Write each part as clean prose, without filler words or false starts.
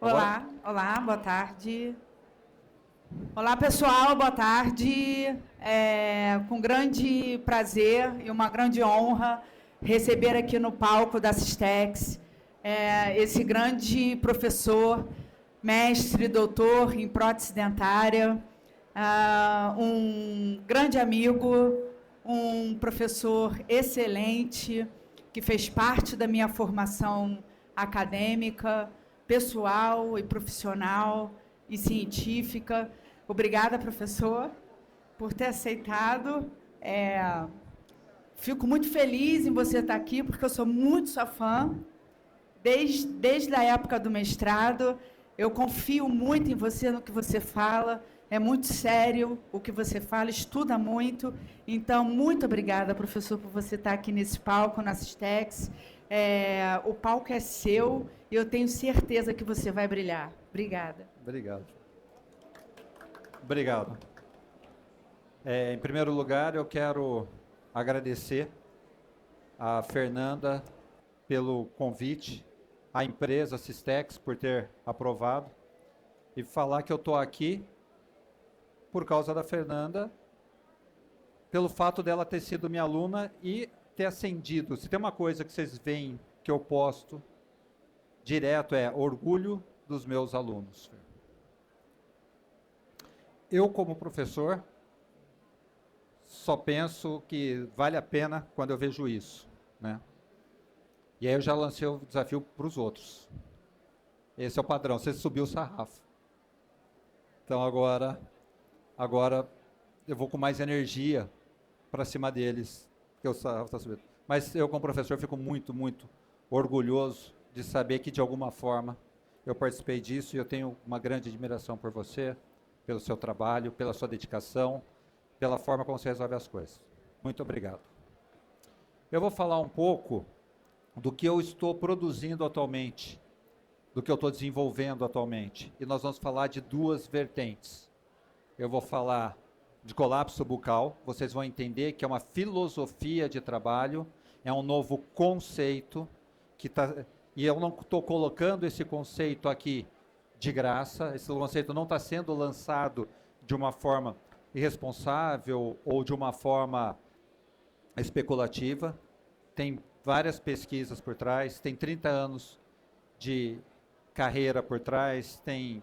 Agora, Olá, boa tarde. Olá, pessoal, boa tarde. Com grande prazer e uma grande honra receber aqui no palco da Sistex esse grande professor, mestre, doutor em prótese dentária, um grande amigo, um professor excelente que fez parte da minha formação acadêmica, pessoal e profissional e científica. Obrigada, professor, por ter aceitado. Fico muito feliz em você estar aqui, porque eu sou muito sua fã. Desde a época do mestrado, eu confio muito em você, no que você fala. É muito sério o que você fala, estuda muito. Então, muito obrigada, professor, por você estar aqui nesse palco, na Sistex. O palco é seu e eu tenho certeza que você vai brilhar. Obrigada. obrigado. Obrigado. Em primeiro lugar, eu quero agradecer a Fernanda pelo convite, a empresa Sistex por ter aprovado e falar que eu estou aqui por causa da Fernanda, pelo fato dela ter sido minha aluna e ter ascendido. Se tem uma coisa que vocês veem que eu posto direto é orgulho dos meus alunos. Eu, como professor, só penso que vale a pena quando eu vejo isso, né? E aí eu já lancei o desafio para os outros. Esse é o padrão, você subiu o sarrafo. Então agora eu vou com mais energia para cima deles, porque o sarrafo está subindo. Mas eu, como professor, fico muito, muito orgulhoso de saber que, de alguma forma, eu participei disso e eu tenho uma grande admiração por você, pelo seu trabalho, pela sua dedicação, pela forma como você resolve as coisas. Muito obrigado. Eu vou falar um pouco do que eu estou produzindo atualmente, do que eu estou desenvolvendo atualmente. E nós vamos falar de duas vertentes. Eu vou falar de colapso bucal, vocês vão entender que é uma filosofia de trabalho, é um novo conceito, e eu não estou colocando esse conceito aqui de graça, esse conceito não está sendo lançado de uma forma irresponsável ou de uma forma especulativa. Tem várias pesquisas por trás, tem 30 anos de carreira por trás, tem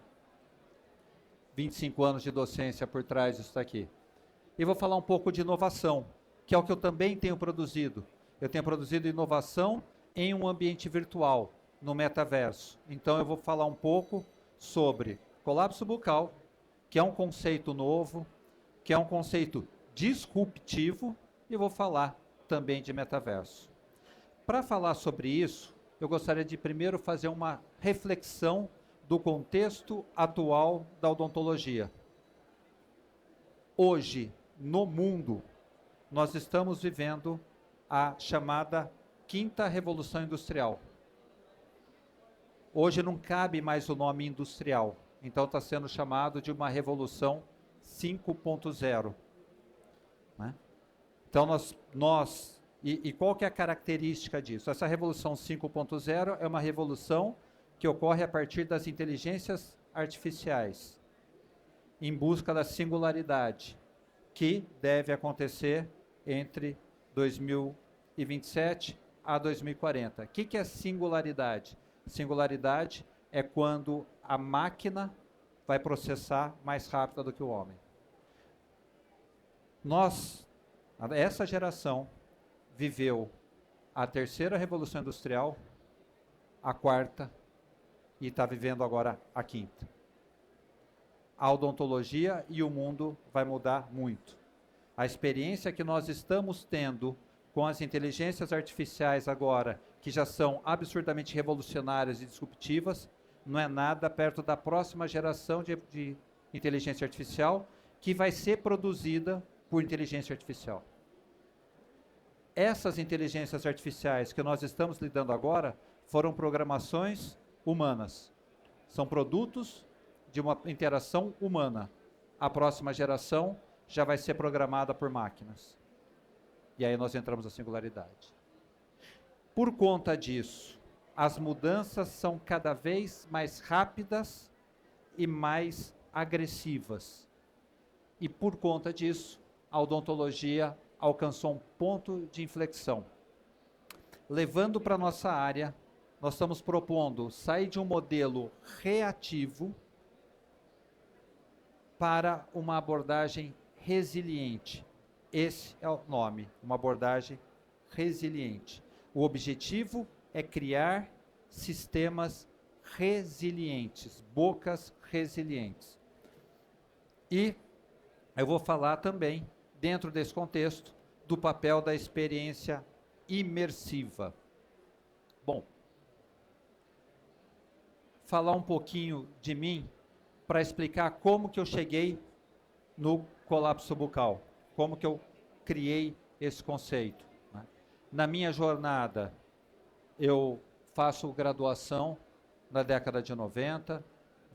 25 anos de docência por trás disso daqui. E vou falar um pouco de inovação, que é o que eu também tenho produzido. Eu tenho produzido inovação em um ambiente virtual, no metaverso. Então eu vou falar um pouco sobre colapso bucal, que é um conceito novo, que é um conceito disruptivo, e vou falar também de metaverso. Para falar sobre isso, eu gostaria de primeiro fazer uma reflexão do contexto atual da odontologia. Hoje, no mundo, nós estamos vivendo a chamada quinta revolução industrial. Hoje não cabe mais o nome industrial, então está sendo chamado de uma revolução 5.0. Né? Então e qual que é a característica disso? Essa revolução 5.0 é uma revolução que ocorre a partir das inteligências artificiais, em busca da singularidade, que deve acontecer entre 2027 a 2040. O que é singularidade? Singularidade é quando a máquina vai processar mais rápido do que o homem. Essa geração, viveu a terceira revolução industrial, a quarta, e está vivendo agora a quinta. A odontologia e o mundo vai mudar muito. A experiência que nós estamos tendo com as inteligências artificiais agora, que já são absurdamente revolucionárias e disruptivas, não é nada perto da próxima geração de inteligência artificial, que vai ser produzida por inteligência artificial. Essas inteligências artificiais que nós estamos lidando agora foram programações humanas. São produtos de uma interação humana. A próxima geração já vai ser programada por máquinas. E aí nós entramos na singularidade. Por conta disso, as mudanças são cada vez mais rápidas e mais agressivas. E por conta disso, a odontologia alcançou um ponto de inflexão. Levando para a nossa área, nós estamos propondo sair de um modelo reativo para uma abordagem resiliente. Esse é o nome, uma abordagem resiliente. O objetivo é criar sistemas resilientes, bocas resilientes. E eu vou falar também, dentro desse contexto, do papel da experiência imersiva. Bom, falar um pouquinho de mim para explicar como que eu cheguei no colapso bucal, como que eu criei esse conceito. Né? Na minha jornada, eu faço graduação na década de 90,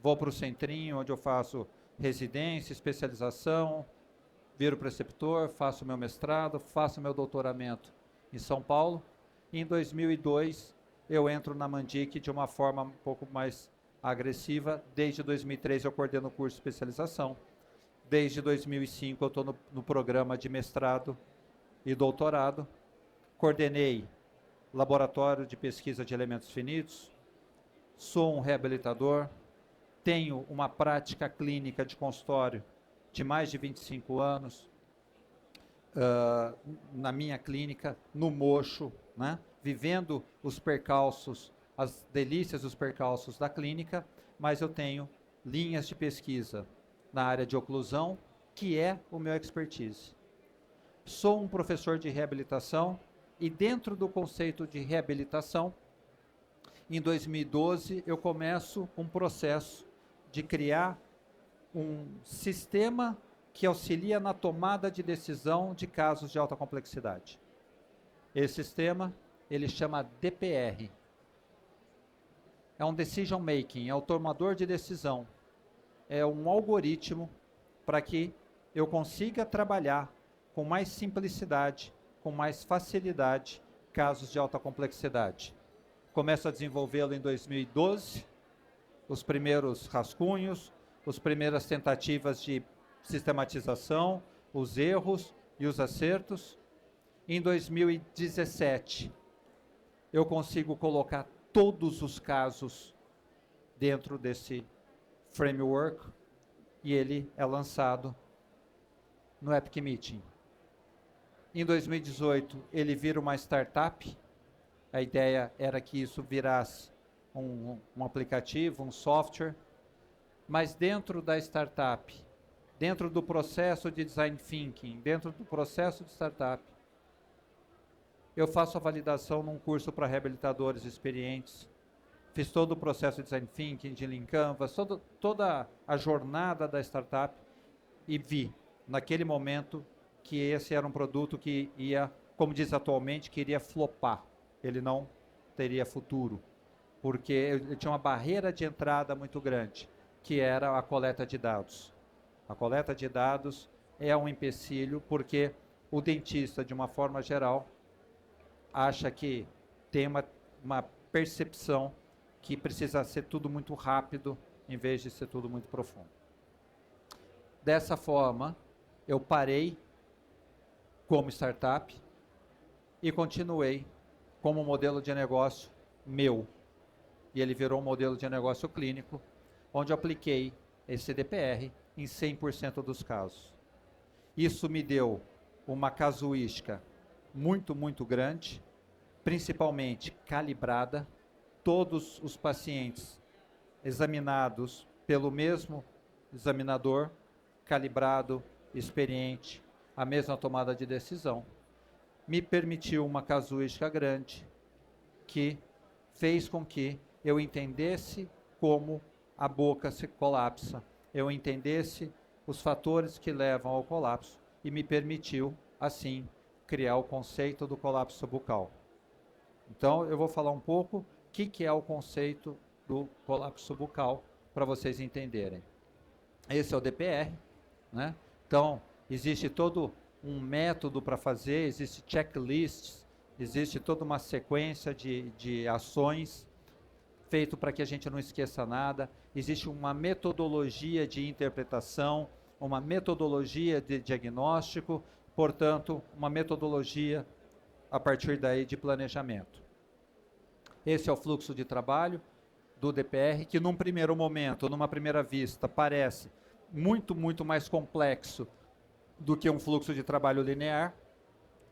vou para o Centrinho, onde eu faço residência, especialização, viro preceptor, faço meu mestrado, faço meu doutoramento em São Paulo. E em 2002, eu entro na Mandic de uma forma um pouco mais agressiva. Desde 2003, eu coordeno o curso de especialização. Desde 2005, eu estou no programa de mestrado e doutorado. Coordenei laboratório de pesquisa de elementos finitos, sou um reabilitador, tenho uma prática clínica de consultório de mais de 25 anos, na minha clínica, no Mocho, né, vivendo os percalços, as delícias dos percalços da clínica, mas eu tenho linhas de pesquisa na área de oclusão, que é o meu expertise. Sou um professor de reabilitação e dentro do conceito de reabilitação, em 2012, eu começo um processo de criar um sistema que auxilia na tomada de decisão de casos de alta complexidade. Esse sistema, ele chama DPR. É um decision making, é o tomador de decisão. É um algoritmo para que eu consiga trabalhar com mais simplicidade, com mais facilidade, casos de alta complexidade. Começo a desenvolvê-lo em 2012, os primeiros rascunhos, as primeiras tentativas de sistematização, os erros e os acertos. Em 2017, eu consigo colocar todos os casos dentro desse framework e ele é lançado no Epic Meeting. Em 2018, ele vira uma startup. A ideia era que isso virasse um aplicativo, um software. Mas dentro da startup, dentro do processo de design thinking, dentro do processo de startup, eu faço a validação num curso para reabilitadores experientes. Fiz todo o processo de design thinking, de Lean Canvas, toda a jornada da startup e vi, naquele momento, que esse era um produto que ia, como diz atualmente, que iria flopar. Ele não teria futuro, porque ele tinha uma barreira de entrada muito grande, que era a coleta de dados. A coleta de dados é um empecilho, porque o dentista, de uma forma geral, acha que tem uma percepção que precisa ser tudo muito rápido, em vez de ser tudo muito profundo. Dessa forma, eu parei como startup e continuei como modelo de negócio meu. E ele virou um modelo de negócio clínico, onde eu apliquei esse DPR em 100% dos casos. Isso me deu uma casuística muito, muito grande, principalmente calibrada. Todos os pacientes examinados pelo mesmo examinador, calibrado, experiente, a mesma tomada de decisão, me permitiu uma casuística grande que fez com que eu entendesse como a boca se colapsa, eu entendesse os fatores que levam ao colapso e me permitiu, assim, criar o conceito do colapso bucal. Então, eu vou falar um pouco o que é o conceito do colapso bucal para vocês entenderem. Esse é o DPR, né? Então, existe todo um método para fazer, existe checklists, existe toda uma sequência de ações feito para que a gente não esqueça nada. Existe uma metodologia de interpretação, uma metodologia de diagnóstico, portanto, uma metodologia a partir daí de planejamento. Esse é o fluxo de trabalho do DPR, que num primeiro momento, numa primeira vista, parece muito mais complexo do que um fluxo de trabalho linear,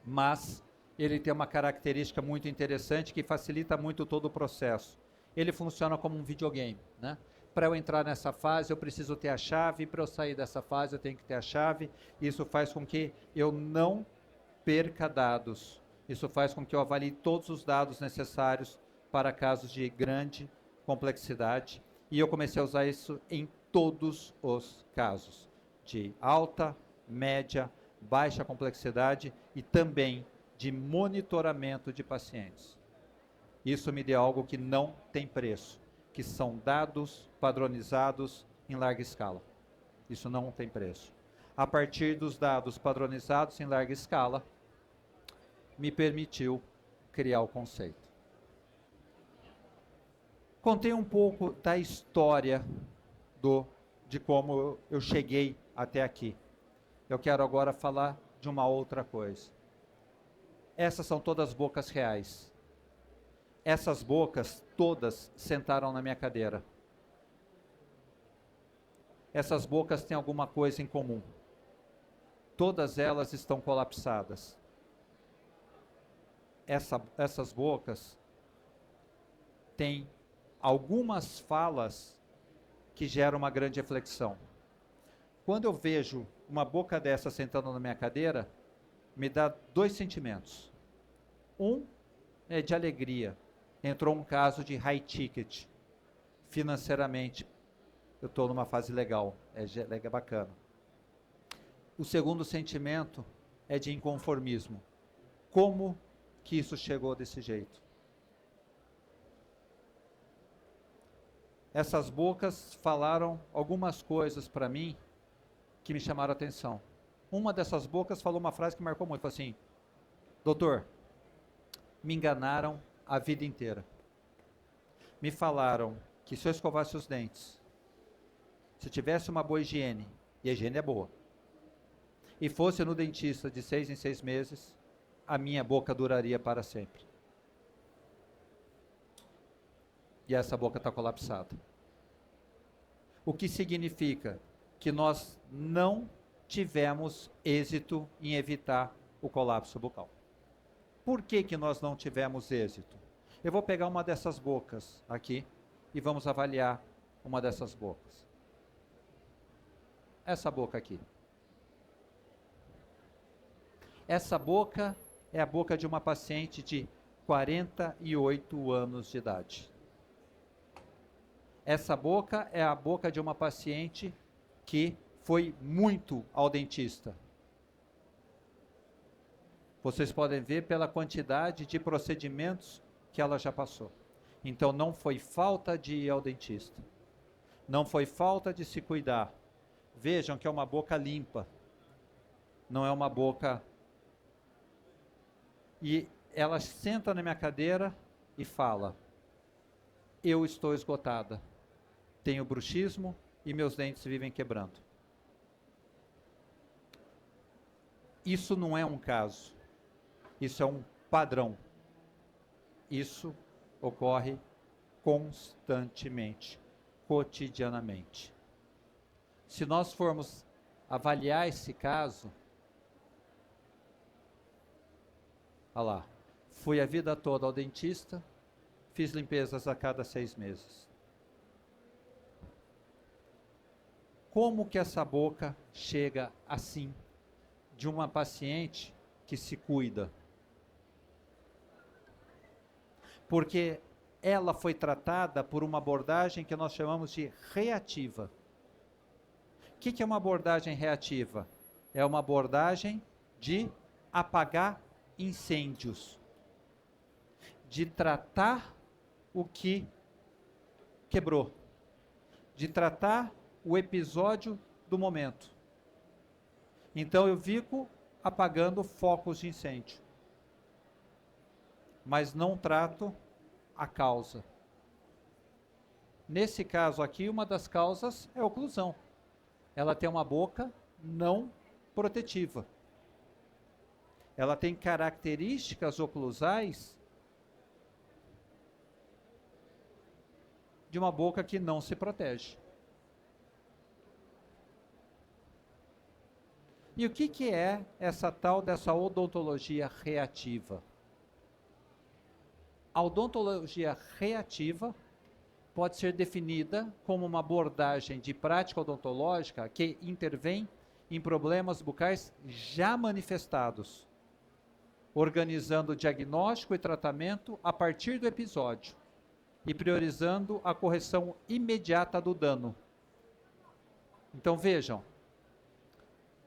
mas ele tem uma característica muito interessante que facilita muito todo o processo. Ele funciona como um videogame, né? Para eu entrar nessa fase, eu preciso ter a chave, para eu sair dessa fase, eu tenho que ter a chave. Isso faz com que eu não perca dados. Isso faz com que eu avalie todos os dados necessários para casos de grande complexidade. E eu comecei a usar isso em todos os casos, de alta, média, baixa complexidade e também de monitoramento de pacientes. Isso me deu algo que não tem preço, que são dados padronizados em larga escala. Isso não tem preço. A partir dos dados padronizados em larga escala, me permitiu criar o conceito. Contei um pouco da história de como eu cheguei até aqui. Eu quero agora falar de uma outra coisa. Essas são todas bocas reais. Essas bocas todas sentaram na minha cadeira. Essas bocas têm alguma coisa em comum. Todas elas estão colapsadas. Essas bocas têm algumas falas que geram uma grande reflexão. Quando eu vejo uma boca dessa sentando na minha cadeira, me dá dois sentimentos. Um é de alegria. Entrou um caso de high ticket. Financeiramente, eu estou numa fase legal. É bacana. O segundo sentimento é de inconformismo. Como que isso chegou desse jeito? Essas bocas falaram algumas coisas para mim que me chamaram a atenção. Uma dessas bocas falou uma frase que marcou muito. Falou assim: doutor, me enganaram a vida inteira. Me falaram que se eu escovasse os dentes, se tivesse uma boa higiene, e a higiene é boa, e fosse no dentista de 6 em 6 meses, a minha boca duraria para sempre. E essa boca está colapsada. O que significa que nós não tivemos êxito em evitar o colapso bucal. Por que nós não tivemos êxito? Eu vou pegar uma dessas bocas aqui e vamos avaliar uma dessas bocas. Essa boca aqui. Essa boca é a boca de uma paciente de 48 anos de idade. Essa boca é a boca de uma paciente que foi muito ao dentista. Vocês podem ver pela quantidade de procedimentos que ela já passou. Então não foi falta de ir ao dentista. Não foi falta de se cuidar. Vejam que é uma boca limpa. Não é uma boca... E ela senta na minha cadeira e fala: eu estou esgotada. Tenho bruxismo e meus dentes vivem quebrando. Isso não é um caso. Isso é um padrão. Isso ocorre constantemente, cotidianamente. Se nós formos avaliar esse caso, olha lá, fui a vida toda ao dentista, fiz limpezas a cada 6 meses. Como que essa boca chega assim, de uma paciente que se cuida? Porque ela foi tratada por uma abordagem que nós chamamos de reativa. O que é uma abordagem reativa? É uma abordagem de apagar incêndios, de tratar o que quebrou, de tratar o episódio do momento. Então eu fico apagando focos de incêndio, mas não trato a causa. Nesse caso aqui, uma das causas é a oclusão. Ela tem uma boca não protetiva. Ela tem características oclusais de uma boca que não se protege. E o que é essa tal dessa odontologia reativa? A odontologia reativa pode ser definida como uma abordagem de prática odontológica que intervém em problemas bucais já manifestados, organizando diagnóstico e tratamento a partir do episódio e priorizando a correção imediata do dano. Então vejam,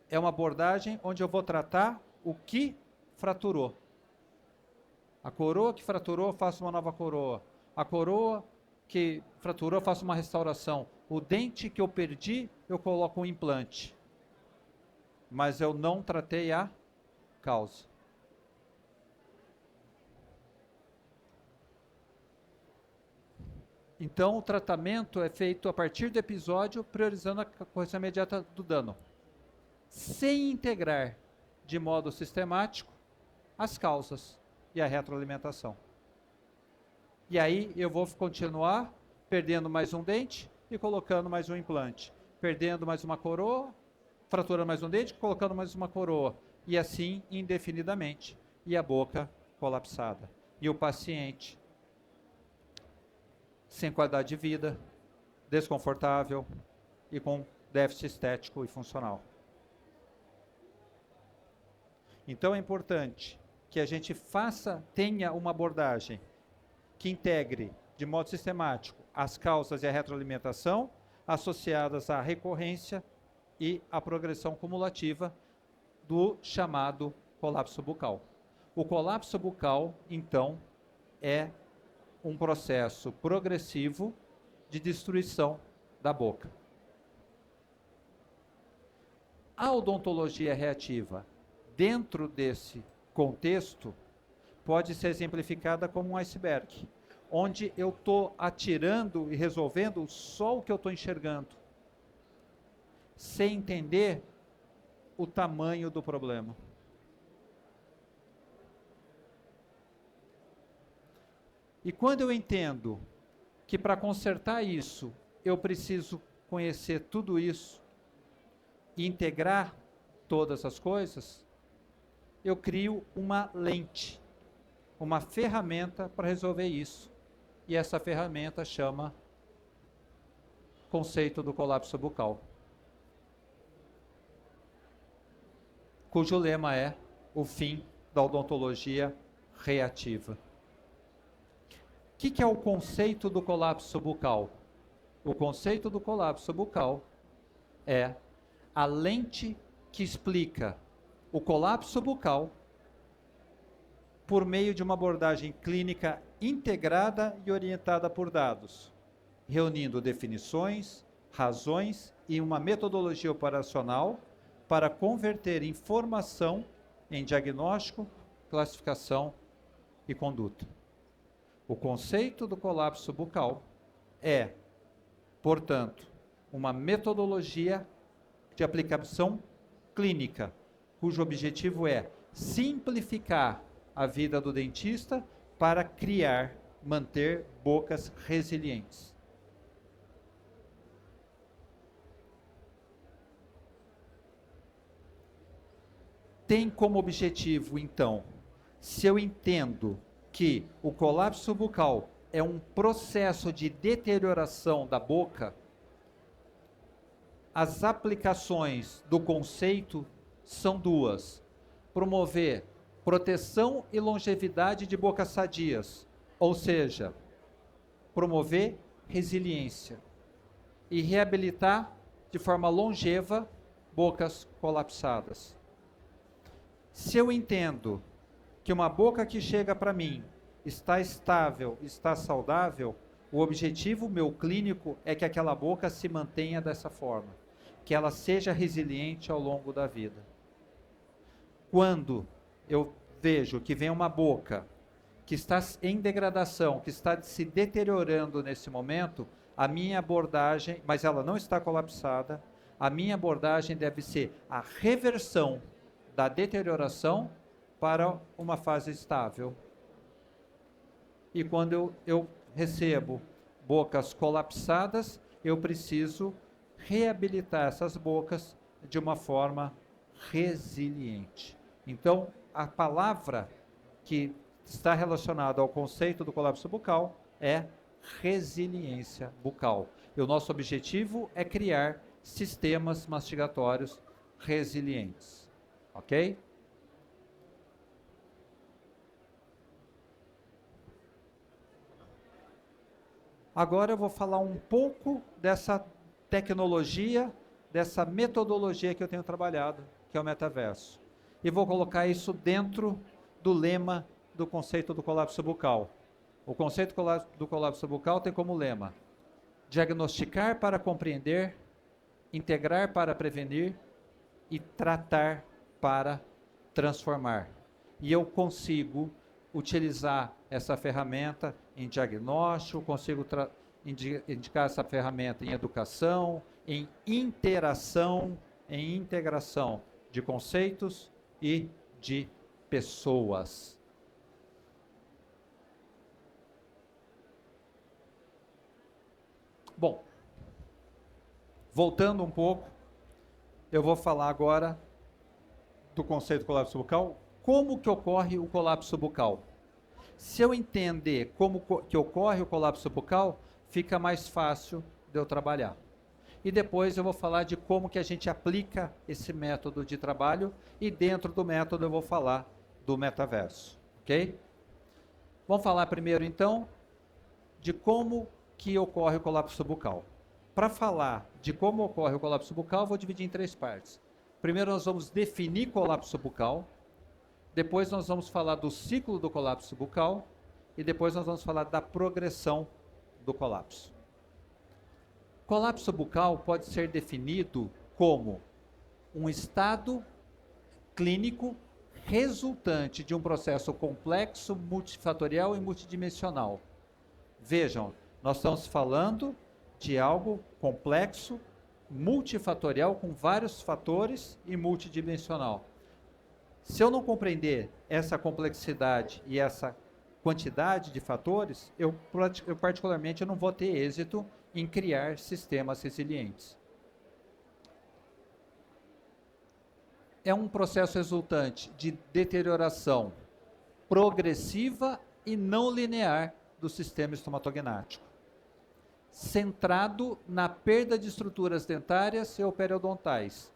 é uma abordagem onde eu vou tratar o que fraturou. A coroa que fraturou, eu faço uma nova coroa. A coroa que fraturou, eu faço uma restauração. O dente que eu perdi, eu coloco um implante. Mas eu não tratei a causa. Então, o tratamento é feito a partir do episódio, priorizando a correção imediata do dano, sem integrar de modo sistemático as causas e a retroalimentação. E aí eu vou continuar perdendo mais um dente e colocando mais um implante, perdendo mais uma coroa, fraturando mais um dente, colocando mais uma coroa, e assim indefinidamente, e a boca colapsada. E o paciente sem qualidade de vida, desconfortável e com déficit estético e funcional. Então é importante que a gente tenha uma abordagem que integre de modo sistemático as causas e a retroalimentação associadas à recorrência e à progressão cumulativa do chamado colapso bucal. O colapso bucal, então, é um processo progressivo de destruição da boca. A odontologia reativa, dentro desse contexto, pode ser exemplificada como um iceberg, onde eu estou atirando e resolvendo só o que eu estou enxergando, sem entender o tamanho do problema. E quando eu entendo que para consertar isso, eu preciso conhecer tudo isso e integrar todas as coisas, eu crio uma lente, uma ferramenta para resolver isso. E essa ferramenta chama conceito do colapso bucal, cujo lema é o fim da odontologia reativa. O que é o conceito do colapso bucal? O conceito do colapso bucal é a lente que explica o colapso bucal por meio de uma abordagem clínica integrada e orientada por dados, reunindo definições, razões e uma metodologia operacional para converter informação em diagnóstico, classificação e conduta. O conceito do colapso bucal é, portanto, uma metodologia de aplicação clínica, cujo objetivo é simplificar a vida do dentista para manter bocas resilientes. Tem como objetivo, então, se eu entendo que o colapso bucal é um processo de deterioração da boca, as aplicações do conceito são duas: promover proteção e longevidade de bocas sadias, ou seja, promover resiliência, e reabilitar de forma longeva bocas colapsadas. Se eu entendo que uma boca que chega para mim está estável, está saudável, o objetivo meu clínico é que aquela boca se mantenha dessa forma, que ela seja resiliente ao longo da vida. Quando eu vejo que vem uma boca que está em degradação, que está se deteriorando nesse momento, a minha abordagem, mas ela não está colapsada, a minha abordagem deve ser a reversão da deterioração para uma fase estável. E quando eu recebo bocas colapsadas, eu preciso reabilitar essas bocas de uma forma resiliente. Então, a palavra que está relacionada ao conceito do colapso bucal é resiliência bucal. E o nosso objetivo é criar sistemas mastigatórios resilientes. Ok? Agora eu vou falar um pouco dessa tecnologia, dessa metodologia que eu tenho trabalhado, que é o metaverso. E vou colocar isso dentro do lema do conceito do colapso bucal. O conceito do colapso bucal tem como lema: diagnosticar para compreender, integrar para prevenir e tratar para transformar. E eu consigo utilizar essa ferramenta em diagnóstico, consigo indicar essa ferramenta em educação, em interação, em integração de conceitos e de pessoas. Bom, voltando um pouco, eu vou falar agora do conceito de colapso bucal. Como que ocorre o colapso bucal? Se eu entender como que ocorre o colapso bucal, fica mais fácil de eu trabalhar. E depois eu vou falar de como que a gente aplica esse método de trabalho, e dentro do método eu vou falar do metaverso, ok? Vamos falar primeiro então de como que ocorre o colapso bucal. Para falar de como ocorre o colapso bucal, eu vou dividir em 3 partes. Primeiro nós vamos definir colapso bucal, depois nós vamos falar do ciclo do colapso bucal e depois nós vamos falar da progressão do colapso. Colapso bucal pode ser definido como um estado clínico resultante de um processo complexo, multifatorial e multidimensional. Vejam, nós estamos falando de algo complexo, multifatorial, com vários fatores e multidimensional. Se eu não compreender essa complexidade e essa quantidade de fatores, eu particularmente não vou ter êxito em criar sistemas resilientes. É um processo resultante de deterioração progressiva e não linear do sistema estomatognático, centrado na perda de estruturas dentárias e ou periodontais.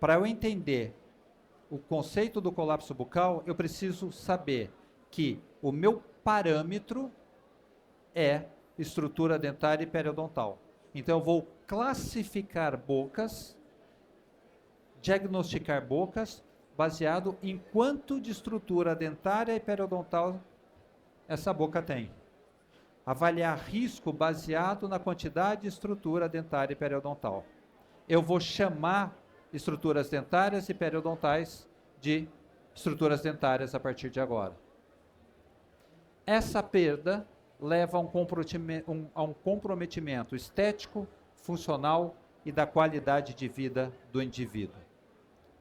Para eu entender o conceito do colapso bucal, eu preciso saber que o meu parâmetro é estrutura dentária e periodontal. Então eu vou classificar bocas, diagnosticar bocas, baseado em quanto de estrutura dentária e periodontal essa boca tem. Avaliar risco baseado na quantidade de estrutura dentária e periodontal. Eu vou chamar estruturas dentárias e periodontais de estruturas dentárias a partir de agora. Essa perda leva a um comprometimento estético, funcional e da qualidade de vida do indivíduo.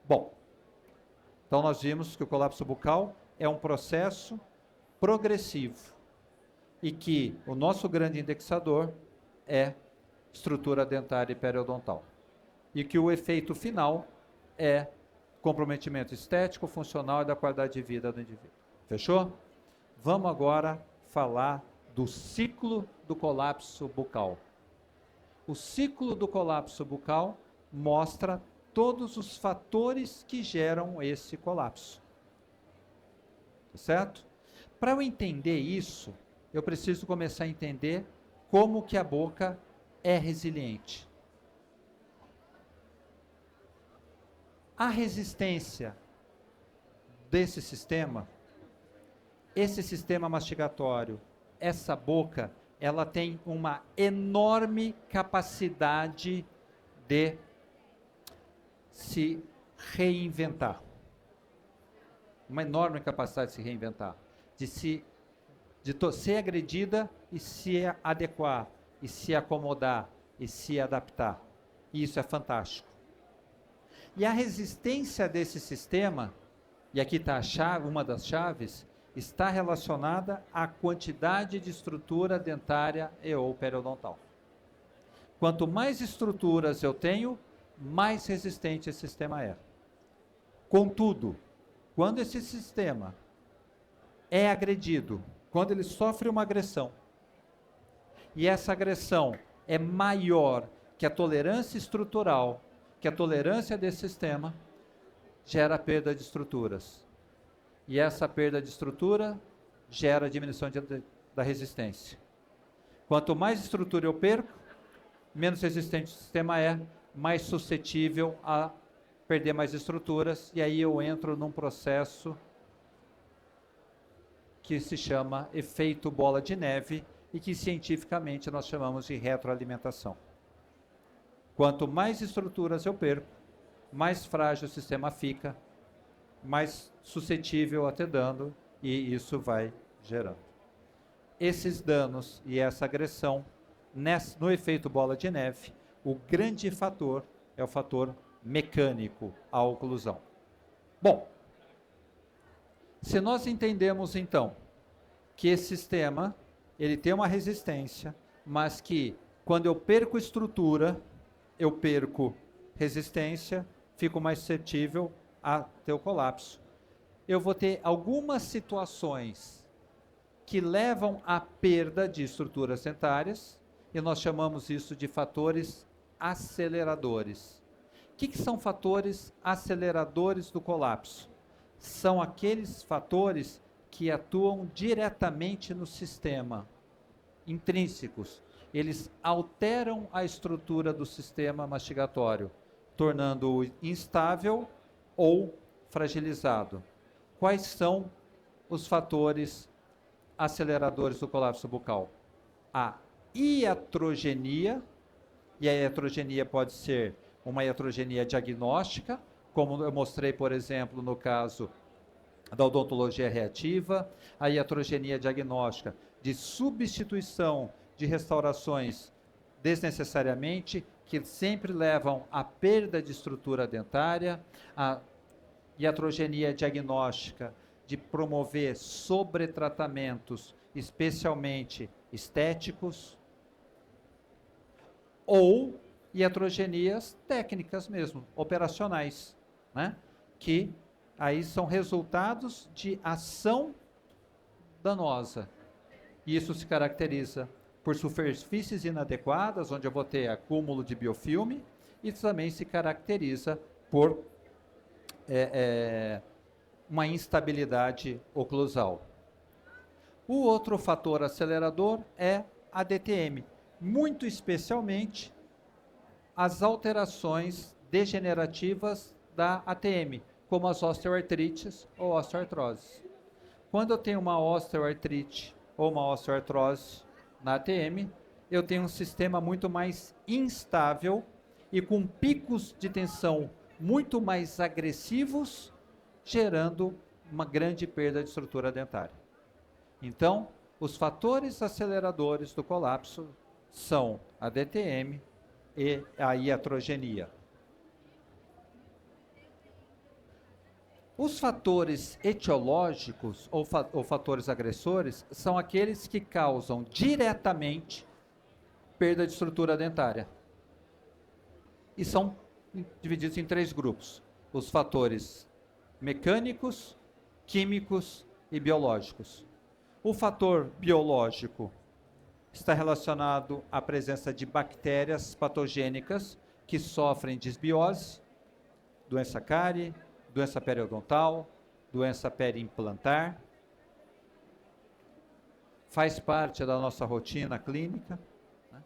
Bom, então nós vimos que o colapso bucal é um processo progressivo e que o nosso grande indexador é estrutura dentária e periodontal. E que o efeito final é comprometimento estético, funcional e da qualidade de vida do indivíduo. Fechou? Vamos agora falar do ciclo do colapso bucal. O ciclo do colapso bucal mostra todos os fatores que geram esse colapso. Certo? Para eu entender isso, eu preciso começar a entender como que a boca é resiliente. A resistência desse sistema, esse sistema mastigatório, essa boca, ela tem uma enorme capacidade de se reinventar. Uma enorme capacidade de se reinventar, de ser agredida e se adequar, e se acomodar e se adaptar. E isso é fantástico. E a resistência desse sistema, e aqui está a chave, uma das chaves, está relacionada à quantidade de estrutura dentária e ou periodontal. Quanto mais estruturas eu tenho, mais resistente esse sistema é. Contudo, quando esse sistema é agredido, quando ele sofre uma agressão, e essa agressão é maior que a tolerância estrutural, que a tolerância desse sistema, gera perda de estruturas. E essa perda de estrutura gera diminuição da resistência. Quanto mais estrutura eu perco, menos resistente o sistema é, mais suscetível a perder mais estruturas, e aí eu entro num processo que se chama efeito bola de neve e que cientificamente nós chamamos de retroalimentação. Quanto mais estruturas eu perco, mais frágil o sistema fica, mais suscetível a ter dano, e isso vai gerando. Esses danos e essa agressão, no efeito bola de neve, o grande fator é o fator mecânico, a oclusão. Bom, se nós entendemos então que esse sistema ele tem uma resistência, mas que quando eu perco estrutura, eu perco resistência, fico mais suscetível a ter o colapso. Eu vou ter algumas situações que levam à perda de estruturas dentárias, e nós chamamos isso de fatores aceleradores. O que são fatores aceleradores do colapso? São aqueles fatores que atuam diretamente no sistema, intrínsecos. Eles alteram a estrutura do sistema mastigatório, tornando-o instável ou fragilizado. Quais são os fatores aceleradores do colapso bucal? A iatrogenia, e a iatrogenia pode ser uma iatrogenia diagnóstica, como eu mostrei, por exemplo, no caso da odontologia reativa, a iatrogenia diagnóstica de substituição de restaurações desnecessariamente, que sempre levam à perda de estrutura dentária, a iatrogenia diagnóstica de promover sobretratamentos, especialmente estéticos, ou iatrogenias técnicas mesmo, operacionais, né? Que aí são resultados de ação danosa. E isso se caracteriza por superfícies inadequadas, onde eu vou ter acúmulo de biofilme, e também se caracteriza por uma instabilidade oclusal. O outro fator acelerador é a DTM, muito especialmente as alterações degenerativas da ATM, como as osteoartrites ou osteoartrose. Quando eu tenho uma osteoartrite ou uma osteoartrose na ATM, eu tenho um sistema muito mais instável e com picos de tensão muito mais agressivos, gerando uma grande perda de estrutura dentária. Então, os fatores aceleradores do colapso são a DTM e a iatrogenia. Os fatores etiológicos ou fatores agressores são aqueles que causam diretamente perda de estrutura dentária. E são divididos em 3 grupos: os fatores mecânicos, químicos e biológicos. O fator biológico está relacionado à presença de bactérias patogênicas que sofrem disbiose, doença cárie, doença periodontal, doença periimplantar. Faz parte da nossa rotina clínica, né?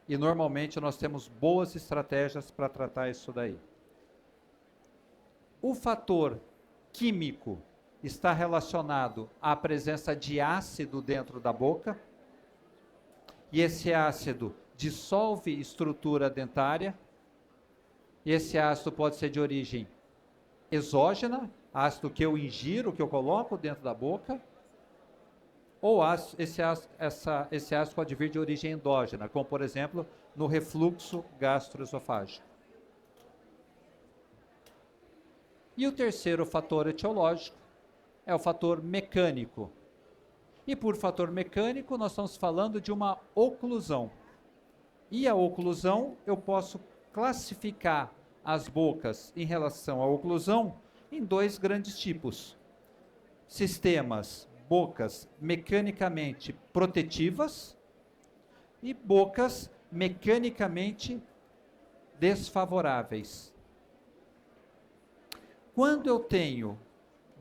E normalmente nós temos boas estratégias para tratar isso daí. O fator químico está relacionado à presença de ácido dentro da boca, e esse ácido dissolve estrutura dentária, e esse ácido pode ser de origem exógena, ácido que eu ingiro, que eu coloco dentro da boca, ou esse ácido pode vir de origem endógena, como por exemplo no refluxo gastroesofágico. E o terceiro fator etiológico é o fator mecânico. E por fator mecânico nós estamos falando de uma oclusão. E a oclusão, eu posso classificar as bocas em relação à oclusão em dois grandes tipos. Sistemas, bocas mecanicamente protetivas e bocas mecanicamente desfavoráveis. Quando eu tenho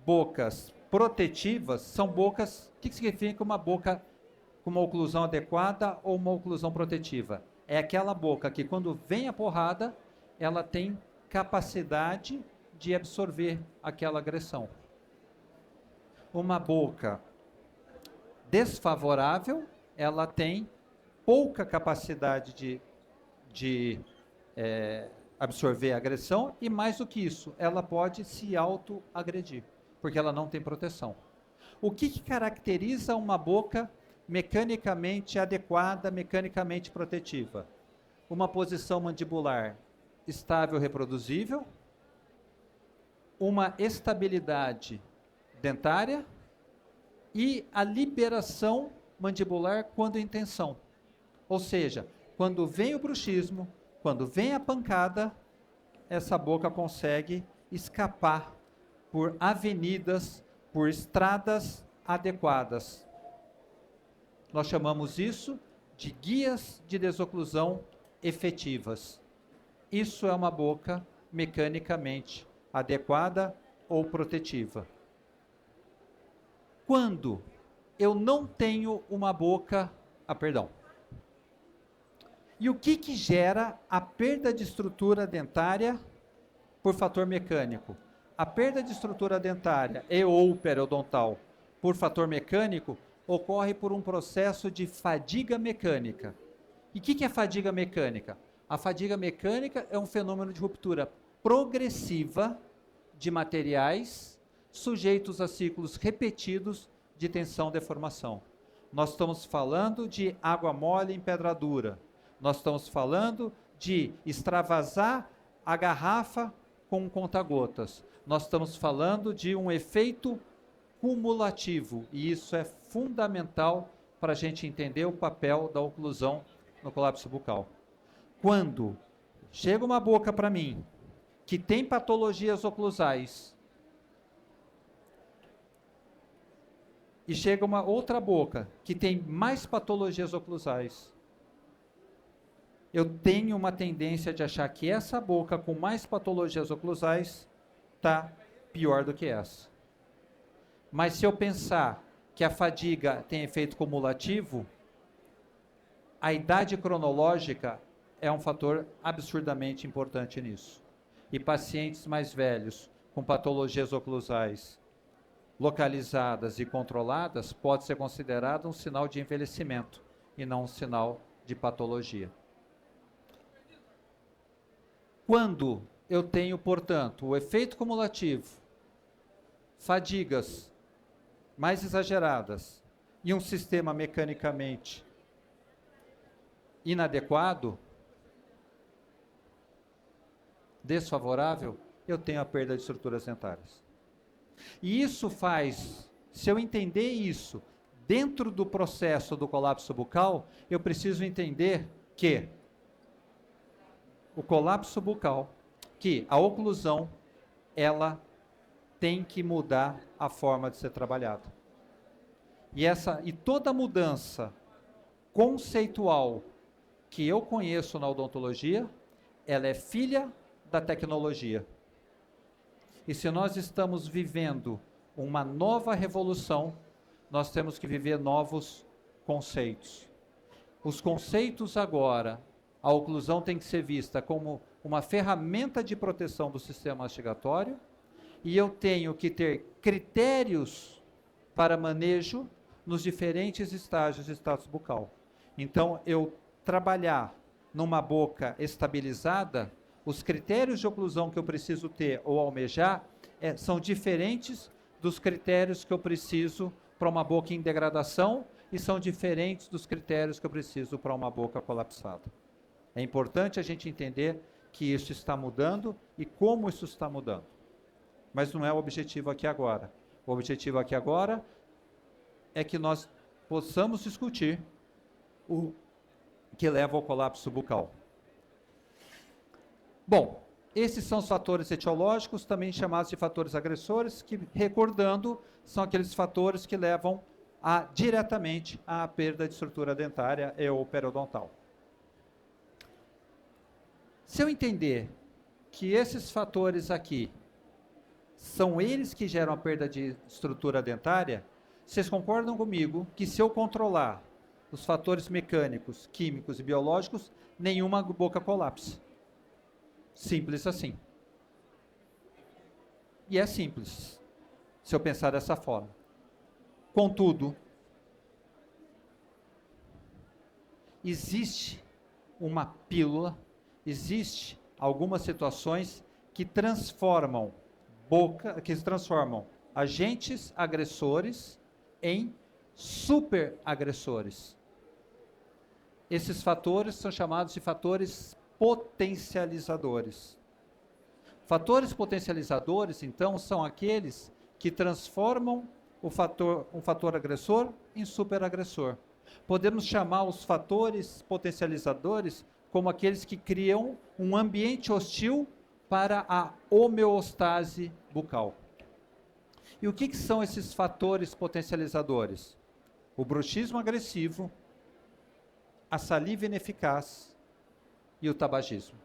bocas protetivas, são bocas, o que significa uma boca com uma oclusão adequada ou uma oclusão protetiva? É aquela boca que quando vem a porrada, ela tem capacidade de absorver aquela agressão. Uma boca desfavorável, ela tem pouca capacidade de absorver a agressão e mais do que isso, ela pode se autoagredir, porque ela não tem proteção. O que caracteriza uma boca mecanicamente adequada, mecanicamente protetiva? Uma posição mandibular estável, reproduzível, uma estabilidade dentária e a liberação mandibular quando em tensão. Ou seja, quando vem o bruxismo, quando vem a pancada, essa boca consegue escapar por avenidas, por estradas adequadas. Nós chamamos isso de guias de desoclusão efetivas. Isso é uma boca mecanicamente adequada ou protetiva. Quando eu não tenho uma boca... E o que gera a perda de estrutura dentária por fator mecânico? A perda de estrutura dentária e ou periodontal por fator mecânico ocorre por um processo de fadiga mecânica. E o que é fadiga mecânica? A fadiga mecânica é um fenômeno de ruptura progressiva de materiais sujeitos a ciclos repetidos de tensão-deformação. Nós estamos falando de água mole em pedra dura. Nós estamos falando de extravasar a garrafa com conta-gotas. Nós estamos falando de um efeito cumulativo, e isso é fundamental para a gente entender o papel da oclusão no colapso bucal. Quando chega uma boca para mim que tem patologias oclusais e chega uma outra boca que tem mais patologias oclusais, eu tenho uma tendência de achar que essa boca com mais patologias oclusais está pior do que essa. Mas se eu pensar que a fadiga tem efeito cumulativo, a idade cronológica é um fator absurdamente importante nisso. E pacientes mais velhos com patologias oclusais localizadas e controladas pode ser considerado um sinal de envelhecimento e não um sinal de patologia. Quando eu tenho, portanto, o efeito cumulativo, fadigas mais exageradas e um sistema mecanicamente inadequado, desfavorável, eu tenho a perda de estruturas dentárias. E isso faz, se eu entender isso dentro do processo do colapso bucal, eu preciso entender que o colapso bucal, que a oclusão, ela tem que mudar a forma de ser trabalhada. E toda mudança conceitual que eu conheço na odontologia, ela é filha da tecnologia. E se nós estamos vivendo uma nova revolução, nós temos que viver novos conceitos. Os conceitos agora, a oclusão tem que ser vista como uma ferramenta de proteção do sistema mastigatório, e eu tenho que ter critérios para manejo nos diferentes estágios de status bucal. Então, eu trabalhar numa boca estabilizada, os critérios de oclusão que eu preciso ter ou almejar são diferentes dos critérios que eu preciso para uma boca em degradação e são diferentes dos critérios que eu preciso para uma boca colapsada. É importante a gente entender que isso está mudando e como isso está mudando. Mas não é o objetivo aqui agora. O objetivo aqui agora é que nós possamos discutir o que leva ao colapso bucal. Bom, esses são os fatores etiológicos, também chamados de fatores agressores, que, recordando, são aqueles fatores que levam diretamente à perda de estrutura dentária e ou periodontal. Se eu entender que esses fatores aqui são eles que geram a perda de estrutura dentária, vocês concordam comigo que se eu controlar os fatores mecânicos, químicos e biológicos, nenhuma boca colapsa? Simples assim. E é simples, se eu pensar dessa forma. Contudo, existe uma pílula, existe algumas situações que transformam agentes agressores em superagressores. Esses fatores são chamados de fatores potencializadores. Fatores potencializadores, então, são aqueles que transformam um fator agressor em superagressor. Podemos chamar os fatores potencializadores como aqueles que criam um ambiente hostil para a homeostase bucal. E o que são esses fatores potencializadores? O bruxismo agressivo, a saliva ineficaz e o tabagismo.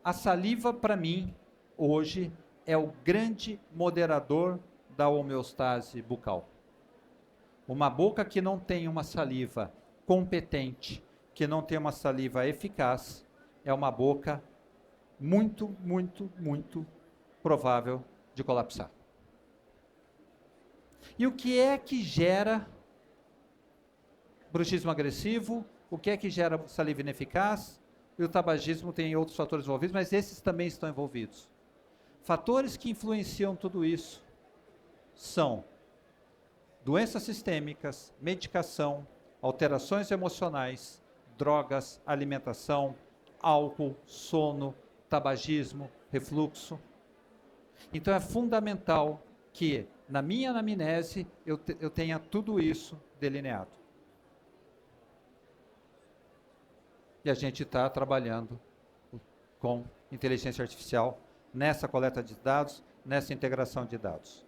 A saliva, para mim, hoje, é o grande moderador da homeostase bucal. Uma boca que não tem uma saliva competente, que não tem uma saliva eficaz, é uma boca muito, muito, muito provável de colapsar. E o que é que gera bruxismo agressivo? O que é que gera saliva ineficaz? E o tabagismo tem outros fatores envolvidos, mas esses também estão envolvidos. Fatores que influenciam tudo isso são doenças sistêmicas, medicação, alterações emocionais, drogas, alimentação, álcool, sono, tabagismo, refluxo. Então é fundamental que na minha anamnese eu tenha tudo isso delineado. E a gente está trabalhando com inteligência artificial nessa coleta de dados, nessa integração de dados.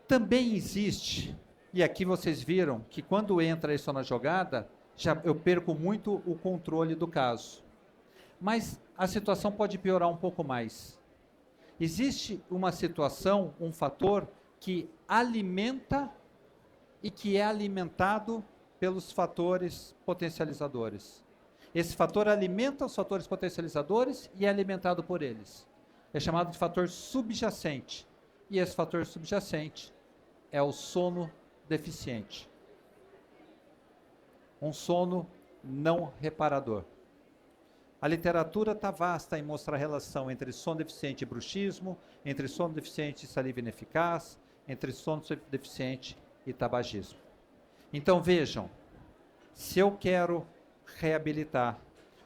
Também existe, e aqui vocês viram que quando entra isso na jogada, eu perco muito o controle do caso. Mas a situação pode piorar um pouco mais. Existe uma situação, um fator que alimenta e que é alimentado pelos fatores potencializadores. Esse fator alimenta os fatores potencializadores e é alimentado por eles. É chamado de fator subjacente. E esse fator subjacente é o sono deficiente. Um sono não reparador. A literatura está vasta em mostrar a relação entre sono deficiente e bruxismo, entre sono deficiente e saliva ineficaz, entre sono deficiente e tabagismo. Então vejam, se eu quero reabilitar,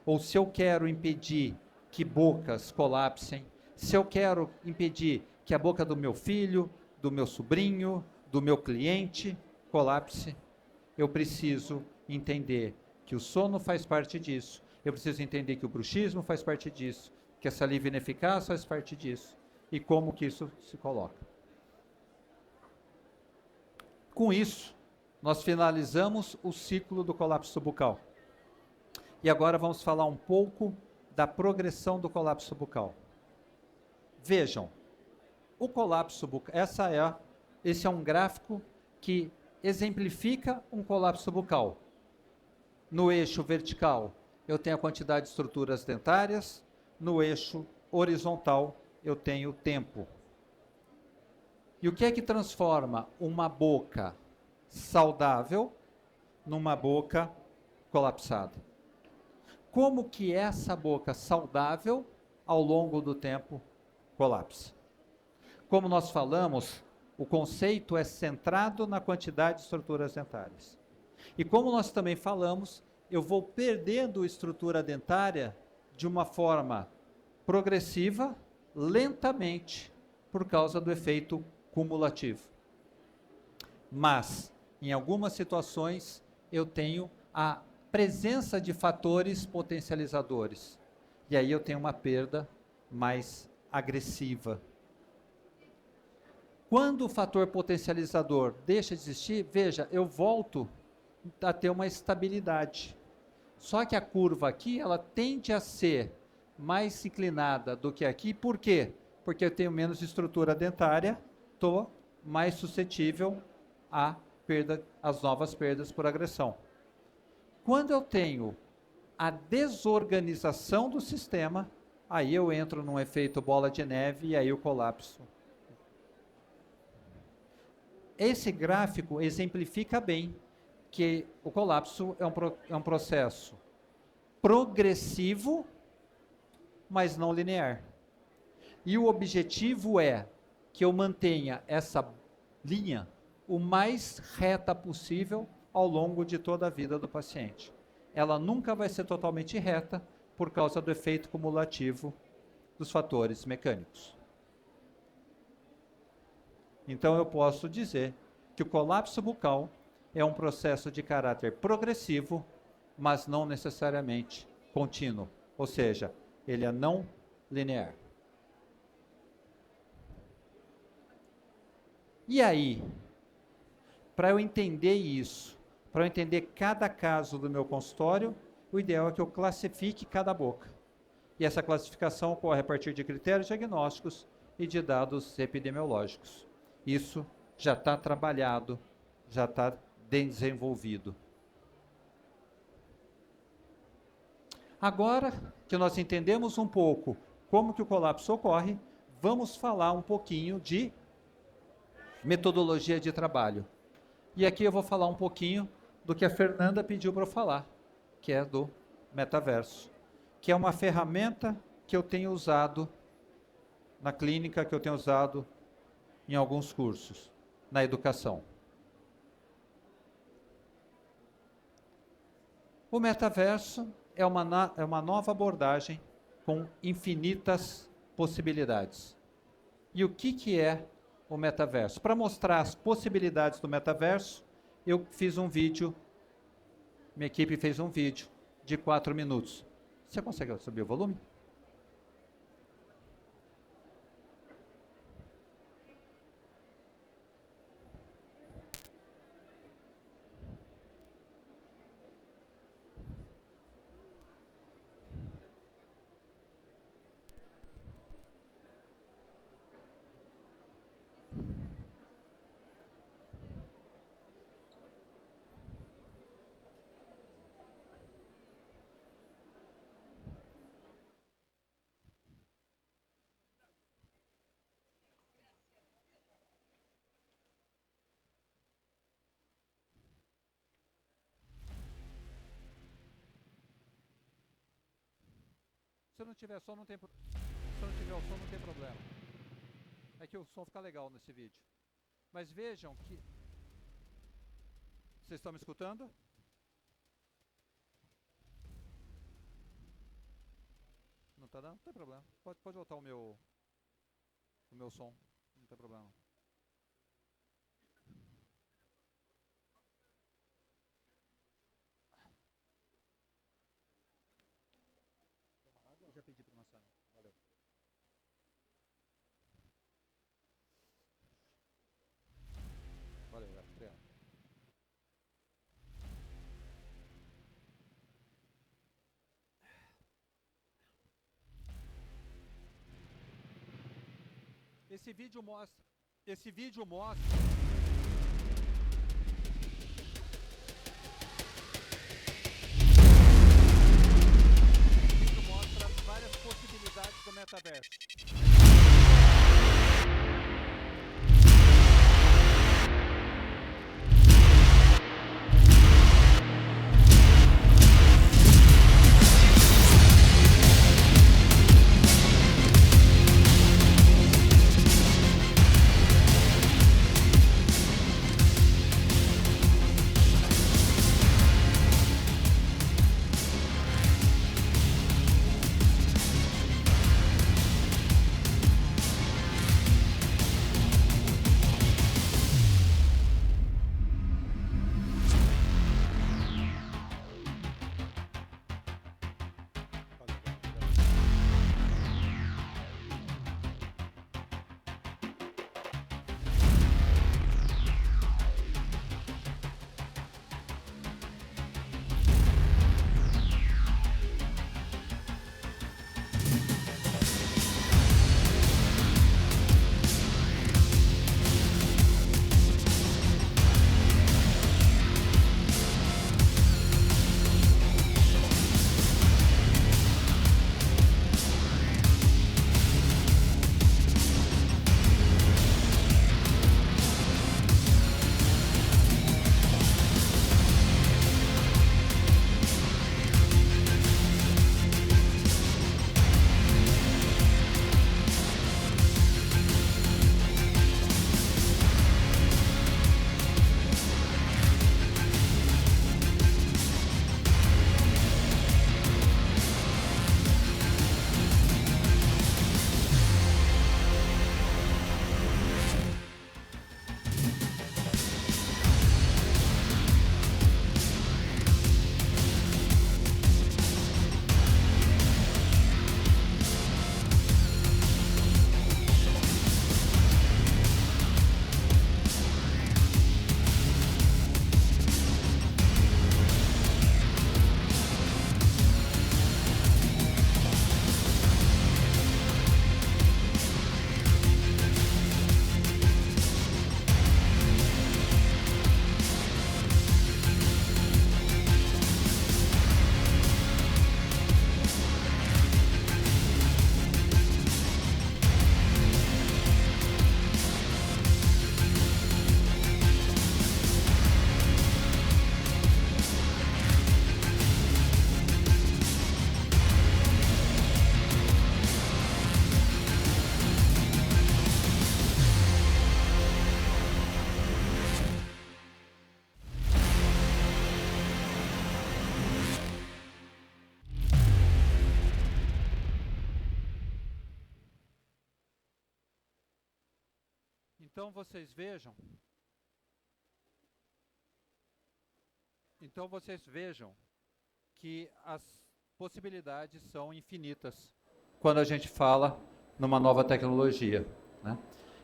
ou se eu quero impedir que bocas colapsem, se eu quero impedir que a boca do meu filho, do meu sobrinho, do meu cliente colapse, eu preciso entender que o sono faz parte disso, eu preciso entender que o bruxismo faz parte disso, que a saliva ineficaz faz parte disso, e como que isso se coloca. Com isso, nós finalizamos o ciclo do colapso bucal. E agora vamos falar um pouco da progressão do colapso bucal. Vejam, o colapso bucal, esse é um gráfico que exemplifica um colapso bucal. No eixo vertical, eu tenho a quantidade de estruturas dentárias, no eixo horizontal, eu tenho o tempo. E o que é que transforma uma boca saudável numa boca colapsada? Como que essa boca saudável, ao longo do tempo, colapsa? como nós falamos, o conceito é centrado na quantidade de estruturas dentárias. E como nós também falamos, eu vou perdendo estrutura dentária de uma forma progressiva, lentamente, por causa do efeito cumulativo. Mas, em algumas situações, eu tenho a presença de fatores potencializadores. E aí eu tenho uma perda mais agressiva. Quando o fator potencializador deixa de existir, veja, eu volto a ter uma estabilidade. Só que a curva aqui, ela tende a ser mais inclinada do que aqui. Por quê? Porque eu tenho menos estrutura dentária, estou mais suscetível às novas perdas por agressão. Quando eu tenho a desorganização do sistema, aí eu entro num efeito bola de neve e aí o colapso. Esse gráfico exemplifica bem que o colapso é um processo progressivo, mas não linear. E o objetivo é que eu mantenha essa linha o mais reta possível ao longo de toda a vida do paciente. Ela nunca vai ser totalmente reta por causa do efeito cumulativo dos fatores mecânicos. Então eu posso dizer que o colapso bucal é um processo de caráter progressivo, mas não necessariamente contínuo, ou seja, ele é não linear. E aí, para eu entender isso, para eu entender cada caso do meu consultório, o ideal é que eu classifique cada boca. E essa classificação ocorre a partir de critérios diagnósticos e de dados epidemiológicos. Isso já está trabalhado, já está desenvolvido. Agora que nós entendemos um pouco como que o colapso ocorre, vamos falar um pouquinho de metodologia de trabalho. E aqui eu vou falar um pouquinho do que a Fernanda pediu para eu falar, que é do metaverso, que é uma ferramenta que eu tenho usado na clínica, que eu tenho usado em alguns cursos, na educação. O metaverso é uma nova abordagem com infinitas possibilidades. E o que é o metaverso? Para mostrar as possibilidades do metaverso, eu fiz um vídeo, minha equipe fez um vídeo de 4 minutos. Você consegue subir o volume? Se não tiver som, não tem problema. É que o som fica legal nesse vídeo. Mas vejam que... Vocês estão me escutando? Não está dando? Não tem problema. Pode voltar o meu som. Não tem problema. Já pedi para nossa. Valeu. Valeu, obrigado. Esse vídeo mostra várias possibilidades do metaverso. Então vocês vejam que as possibilidades são infinitas quando a gente fala numa nova tecnologia, né?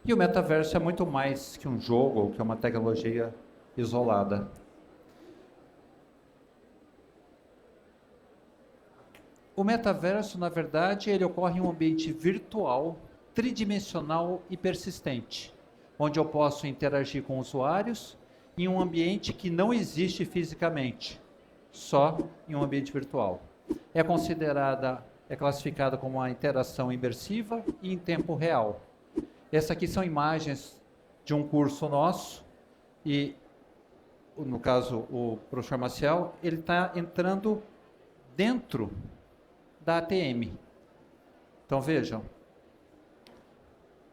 E o metaverso é muito mais que um jogo ou que uma tecnologia isolada. O metaverso, na verdade, ele ocorre em um ambiente virtual, tridimensional e persistente, onde eu posso interagir com usuários em um ambiente que não existe fisicamente, só em um ambiente virtual. É classificada como uma interação imersiva e em tempo real. Essas aqui são imagens de um curso nosso e, no caso, o professor Maciel, ele está entrando dentro da ATM. Então vejam,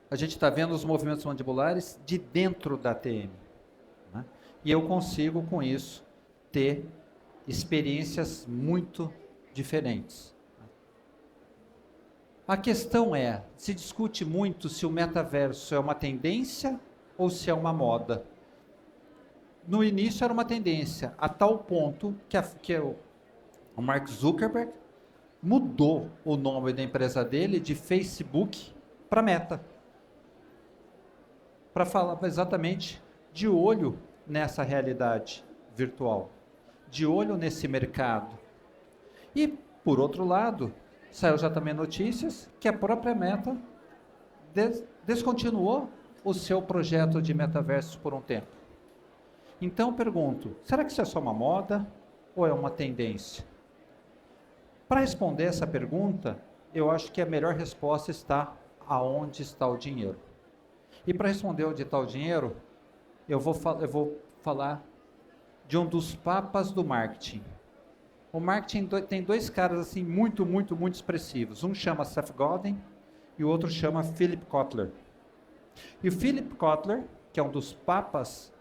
a gente está vendo os movimentos mandibulares de dentro da ATM, né? E eu consigo com isso ter experiências muito diferentes. A questão é, se discute muito se o metaverso é uma tendência ou se é uma moda. No início era uma tendência, a tal ponto que o Mark Zuckerberg mudou o nome da empresa dele de Facebook para Meta. Para falar exatamente de olho nessa realidade virtual, de olho nesse mercado. E, por outro lado, saiu já também notícias que a própria Meta descontinuou o seu projeto de metaverso por um tempo. Então eu pergunto, será que isso é só uma moda ou é uma tendência? Para responder essa pergunta, eu acho que a melhor resposta está aonde está o dinheiro. E para responder onde está o dinheiro, eu vou falar de um dos papas do marketing. O marketing tem dois caras assim muito expressivos. Um chama Seth Godin e o outro chama Philip Kotler. E o Philip Kotler, que é um dos papas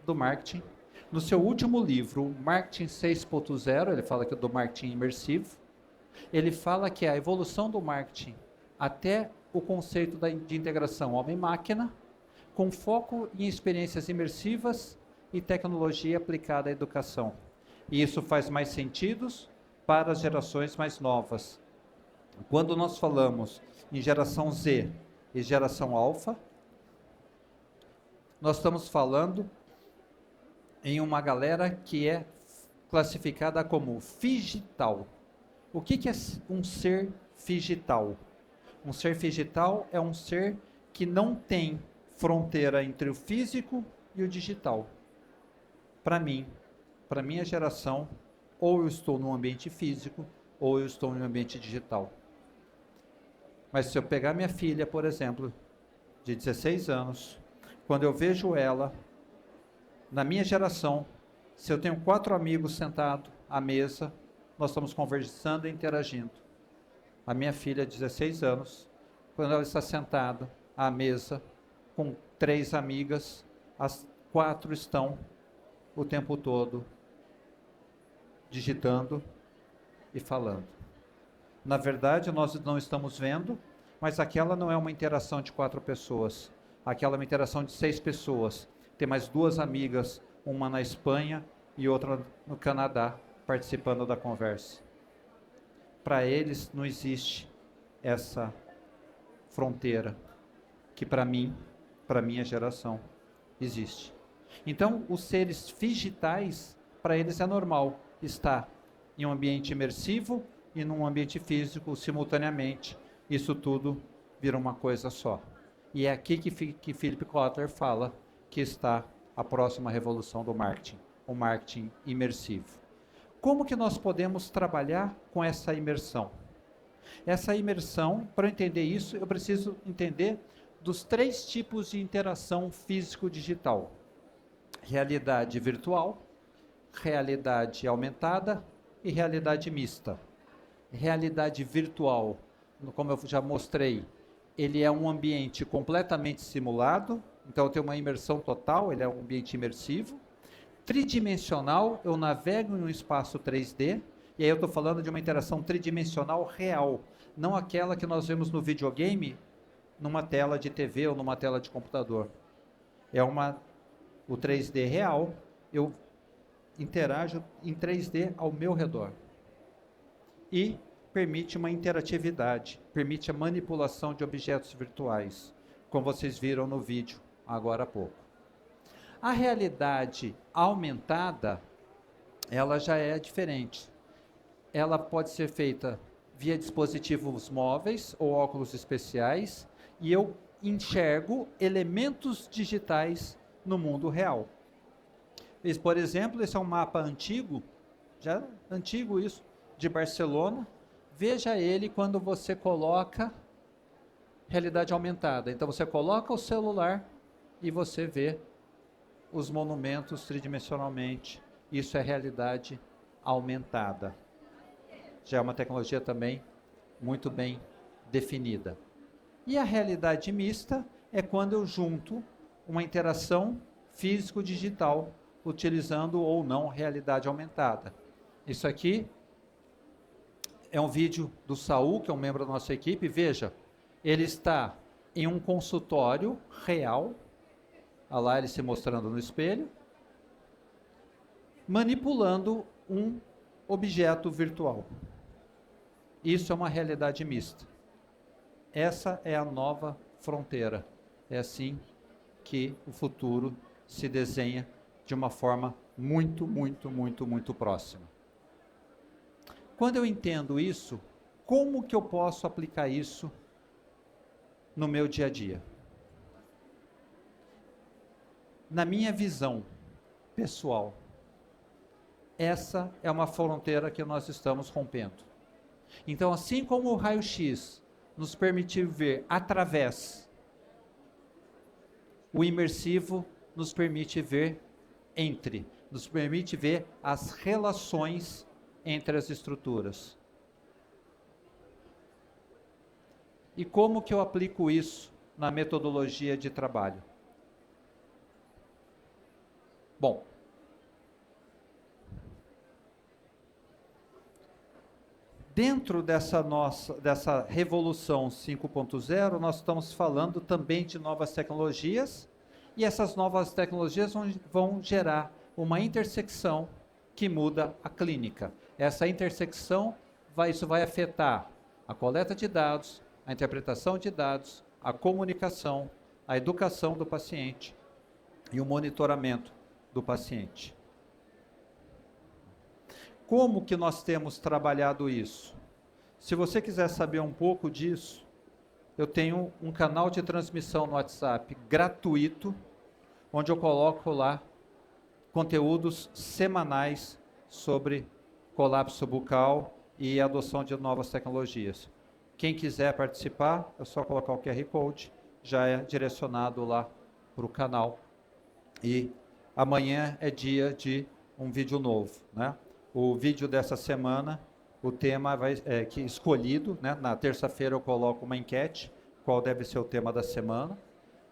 do marketing, no seu último livro, Marketing 6.0, ele fala que é do marketing imersivo, ele fala que a evolução do marketing até o conceito de integração homem-máquina, com foco em experiências imersivas e tecnologia aplicada à educação. E isso faz mais sentido para as gerações mais novas. Quando nós falamos em geração Z e geração alfa, nós estamos falando em uma galera que é classificada como figital. O que é um ser figital? Um ser figital é um ser que não tem fronteira entre o físico e o digital. Para minha geração, ou eu estou num ambiente físico, ou eu estou num ambiente digital. Mas se eu pegar minha filha, por exemplo, de 16 anos, quando eu vejo ela, na minha geração, se eu tenho 4 amigos sentados à mesa, nós estamos conversando e interagindo. A minha filha, de 16 anos, quando ela está sentada à mesa com 3 amigas, as 4 estão o tempo todo digitando e falando. Na verdade, nós não estamos vendo, mas aquela não é uma interação de 4 pessoas. Aquela é uma interação de 6 pessoas. Tem mais 2 amigas, uma na Espanha e outra no Canadá, participando da conversa. Para eles não existe essa fronteira que para mim, para minha geração, existe. Então, os seres figitais, para eles é normal estar em um ambiente imersivo e num ambiente físico simultaneamente. Isso tudo vira uma coisa só. E é aqui que Philip Kotler fala que está a próxima revolução do marketing, o marketing imersivo. Como que nós podemos trabalhar com essa imersão? Essa imersão, para eu entender isso, eu preciso entender dos 3 tipos de interação físico-digital. Realidade virtual, realidade aumentada e realidade mista. Realidade virtual, como eu já mostrei, ele é um ambiente completamente simulado, então eu tenho uma imersão total, ele é um ambiente imersivo. Tridimensional, eu navego em um espaço 3D, e aí eu estou falando de uma interação tridimensional real, não aquela que nós vemos no videogame, numa tela de TV ou numa tela de computador. o 3D real, eu interajo em 3D ao meu redor. E permite uma interatividade, permite a manipulação de objetos virtuais, como vocês viram no vídeo agora há pouco. A realidade aumentada, ela já é diferente. Ela pode ser feita via dispositivos móveis ou óculos especiais, e eu enxergo elementos digitais no mundo real. Por exemplo, esse é um mapa antigo, já antigo isso, de Barcelona. Veja ele quando você coloca realidade aumentada. Então você coloca o celular e você vê os monumentos tridimensionalmente. Isso é realidade aumentada. Já é uma tecnologia também muito bem definida. E a realidade mista é quando eu junto uma interação físico-digital, utilizando ou não realidade aumentada. Isso aqui é um vídeo do Saul, que é um membro da nossa equipe. Veja, ele está em um consultório real, olha lá ele se mostrando no espelho, manipulando um objeto virtual. Isso é uma realidade mista. Essa é a nova fronteira. É assim que o futuro se desenha de uma forma muito, muito, muito, muito próxima. Quando eu entendo isso, como que eu posso aplicar isso no meu dia a dia? Na minha visão pessoal, essa é uma fronteira que nós estamos rompendo. Então, assim como o raio-x nos permitiu ver através, o imersivo nos permite ver entre, nos permite ver as relações entre as estruturas. E como que eu aplico isso na metodologia de trabalho? Bom, dentro dessa revolução 5.0, nós estamos falando também de novas tecnologias, e essas novas tecnologias vão gerar uma intersecção que muda a clínica. Essa intersecção, isso vai afetar a coleta de dados, a interpretação de dados, a comunicação, a educação do paciente e o monitoramento do paciente. Como que nós temos trabalhado isso? Se você quiser saber um pouco disso, eu tenho um canal de transmissão no WhatsApp gratuito, onde eu coloco lá conteúdos semanais sobre colapso bucal e adoção de novas tecnologias. Quem quiser participar, é só colocar o QR Code, já é direcionado lá para o canal. E amanhã é dia de um vídeo novo, né? O vídeo dessa semana, o tema escolhido, né? Na terça-feira eu coloco uma enquete, qual deve ser o tema da semana,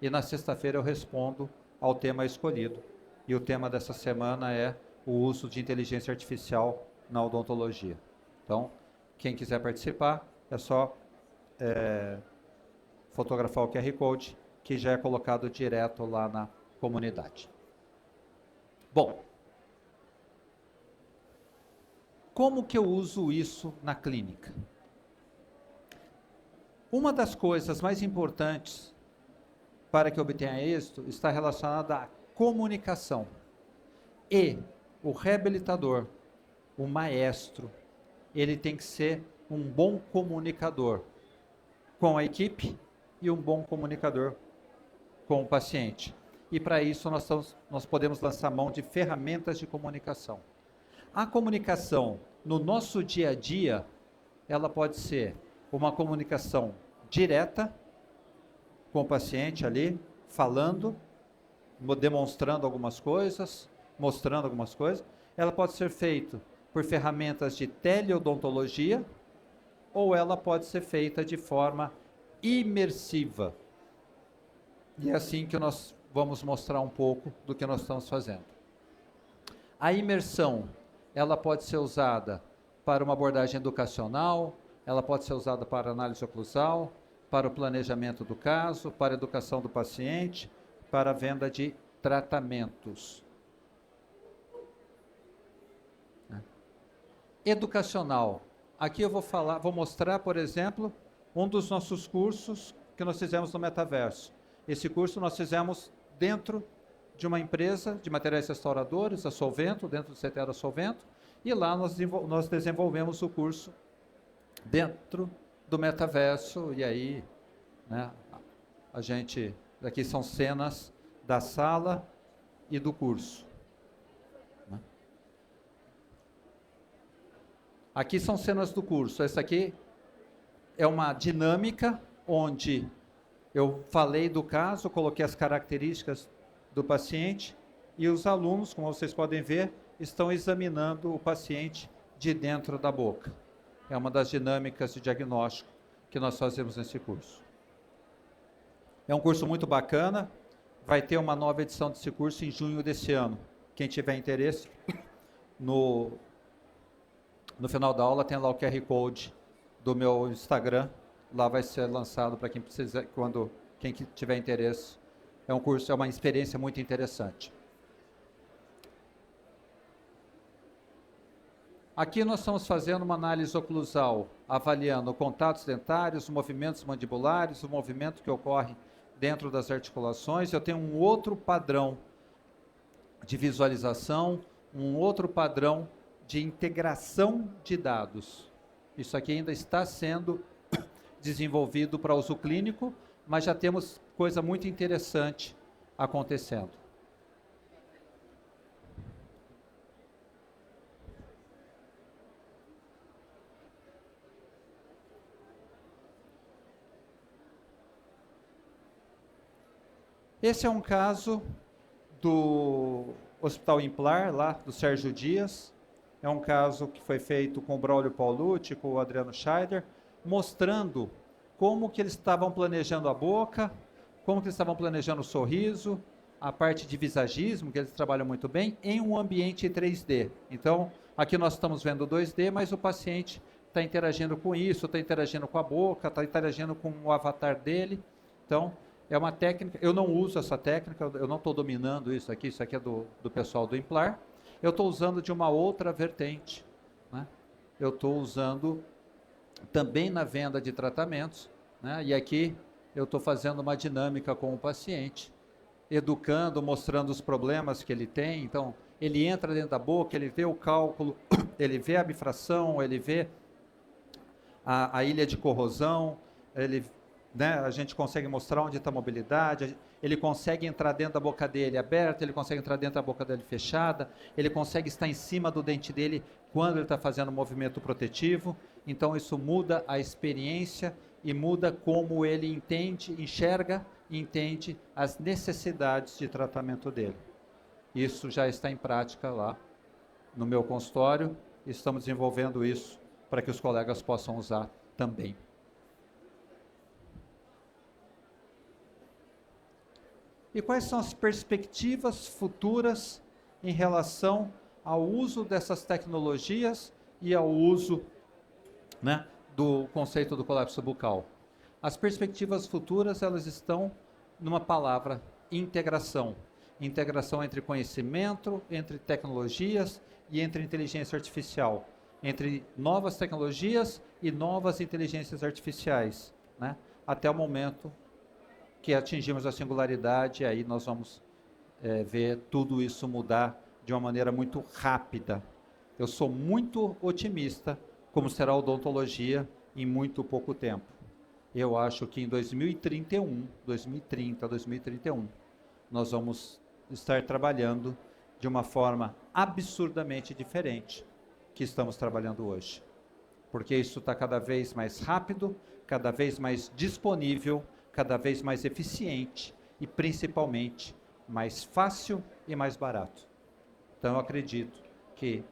e na sexta-feira eu respondo ao tema escolhido. E o tema dessa semana é o uso de inteligência artificial na odontologia. Então, quem quiser participar, é só fotografar o QR Code, que já é colocado direto lá na comunidade. Bom, como que eu uso isso na clínica? Uma das coisas mais importantes para que eu obtenha êxito está relacionada à comunicação. E o reabilitador, o maestro, ele tem que ser um bom comunicador com a equipe e um bom comunicador com o paciente. E para isso nós podemos lançar mão de ferramentas de comunicação. A comunicação no nosso dia a dia, ela pode ser uma comunicação direta com o paciente ali, falando, demonstrando algumas coisas, mostrando algumas coisas. Ela pode ser feita por ferramentas de teleodontologia, ou ela pode ser feita de forma imersiva. E é assim que nós vamos mostrar um pouco do que nós estamos fazendo. A imersão, ela pode ser usada para uma abordagem educacional, ela pode ser usada para análise oclusal, para o planejamento do caso, para a educação do paciente, para a venda de tratamentos. Educacional. Aqui eu vou mostrar, por exemplo, um dos nossos cursos que nós fizemos no metaverso. Esse curso nós fizemos dentro de uma empresa de materiais restauradores, a Solvento, dentro do CTE da Solvento, e lá nós desenvolvemos o curso dentro do metaverso, e aí, né, a gente, aqui são cenas da sala e do curso. Né? Aqui são cenas do curso. Essa aqui é uma dinâmica onde eu falei do caso, coloquei as características do paciente e os alunos, como vocês podem ver, estão examinando o paciente de dentro da boca. É uma das dinâmicas de diagnóstico que nós fazemos nesse curso. É um curso muito bacana, vai ter uma nova edição desse curso em junho desse ano. Quem tiver interesse, no final da aula tem lá o QR Code do meu Instagram, lá vai ser lançado para quem precisa, quem tiver interesse. É um curso, é uma experiência muito interessante. Aqui nós estamos fazendo uma análise oclusal, avaliando contatos dentários, movimentos mandibulares, o movimento que ocorre dentro das articulações. Eu tenho um outro padrão de visualização, um outro padrão de integração de dados. Isso aqui ainda está sendo desenvolvido para uso clínico, mas já temos coisa muito interessante acontecendo. Esse é um caso do Hospital Implar, lá do Sérgio Dias. É um caso que foi feito com o Braulio Paulucci, com o Adriano Scheider, mostrando como que eles estavam planejando a boca, como que eles estavam planejando o sorriso, a parte de visagismo, que eles trabalham muito bem, em um ambiente 3D. Então, aqui nós estamos vendo 2D, mas o paciente está interagindo com isso, está interagindo com a boca, está interagindo com o avatar dele. Então, é uma técnica, eu não uso essa técnica, eu não estou dominando isso aqui é do pessoal do Implar. Eu estou usando de uma outra vertente, né? Eu estou usando também na venda de tratamentos, né? E aqui eu estou fazendo uma dinâmica com o paciente, educando, mostrando os problemas que ele tem. Então, ele entra dentro da boca, ele vê o cálculo, ele vê a bifração, ele vê a ilha de corrosão, né, a gente consegue mostrar onde está a mobilidade, ele consegue entrar dentro da boca dele aberta, ele consegue entrar dentro da boca dele fechada, ele consegue estar em cima do dente dele quando ele está fazendo um movimento protetivo. Então isso muda a experiência e muda como ele enxerga e entende as necessidades de tratamento dele. Isso já está em prática lá no meu consultório, e estamos desenvolvendo isso para que os colegas possam usar também. E quais são as perspectivas futuras em relação ao uso dessas tecnologias e ao uso, né, do conceito do colapso bucal? As perspectivas futuras, elas estão numa palavra: integração. Integração entre conhecimento, entre tecnologias e entre inteligência artificial. Entre novas tecnologias e novas inteligências artificiais, né? Até o momento que atingimos a singularidade, aí nós vamos ver tudo isso mudar de uma maneira muito rápida. Eu sou muito otimista como será a odontologia em muito pouco tempo. Eu acho que em 2031, nós vamos estar trabalhando de uma forma absurdamente diferente que estamos trabalhando hoje. Porque isso está cada vez mais rápido, cada vez mais disponível, cada vez mais eficiente e, principalmente, mais fácil e mais barato. Então, eu acredito que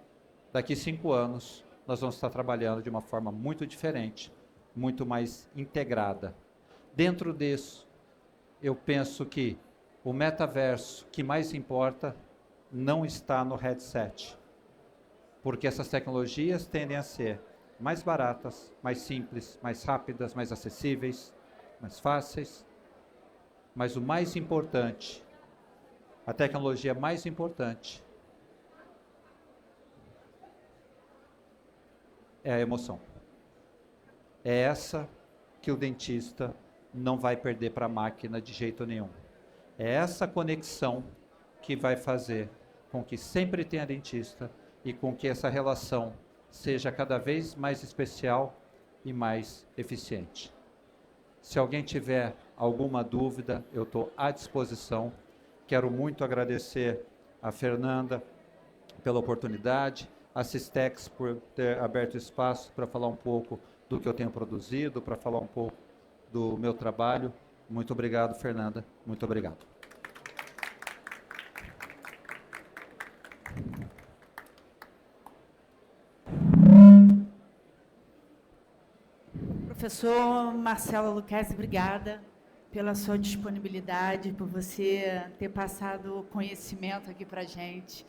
daqui 5 anos nós vamos estar trabalhando de uma forma muito diferente, muito mais integrada. Dentro disso, eu penso que o metaverso que mais importa não está no headset, porque essas tecnologias tendem a ser mais baratas, mais simples, mais rápidas, mais acessíveis, mais fáceis, mas o mais importante a tecnologia mais importante é a emoção. É essa que o dentista não vai perder para a máquina de jeito nenhum. É essa conexão que vai fazer com que sempre tenha dentista e com que essa relação seja cada vez mais especial e mais eficiente. Se alguém tiver alguma dúvida, eu estou à disposição. Quero muito agradecer a Fernanda pela oportunidade, a Systex por ter aberto espaço para falar um pouco do que eu tenho produzido, para falar um pouco do meu trabalho. Muito obrigado, Fernanda. Muito obrigado. Professor Marcelo Lucchesi, obrigada pela sua disponibilidade, por você ter passado conhecimento aqui para a gente,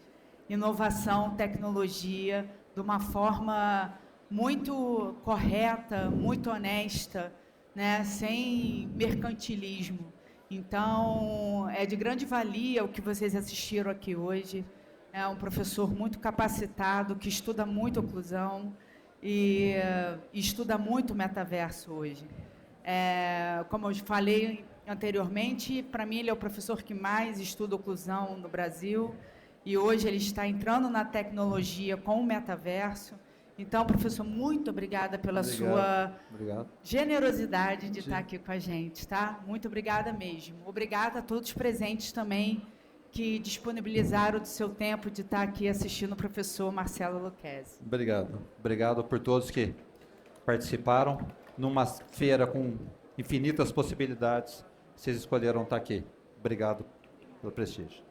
inovação, tecnologia, de uma forma muito correta, muito honesta, né, sem mercantilismo. Então, é de grande valia o que vocês assistiram aqui hoje. É um professor muito capacitado, que estuda muito oclusão, e estuda muito o metaverso hoje. Como eu falei anteriormente, para mim ele é o professor que mais estuda oclusão no Brasil, e hoje ele está entrando na tecnologia com o metaverso. Então, professor, muito obrigada pela sua generosidade de estar aqui com a gente, tá? Muito obrigada mesmo. Obrigada a todos presentes também, que disponibilizaram do seu tempo de estar aqui assistindo o professor Marcelo Lucchesi. Obrigado. Obrigado por todos que participaram. Numa feira com infinitas possibilidades, vocês escolheram estar aqui. Obrigado pelo prestígio.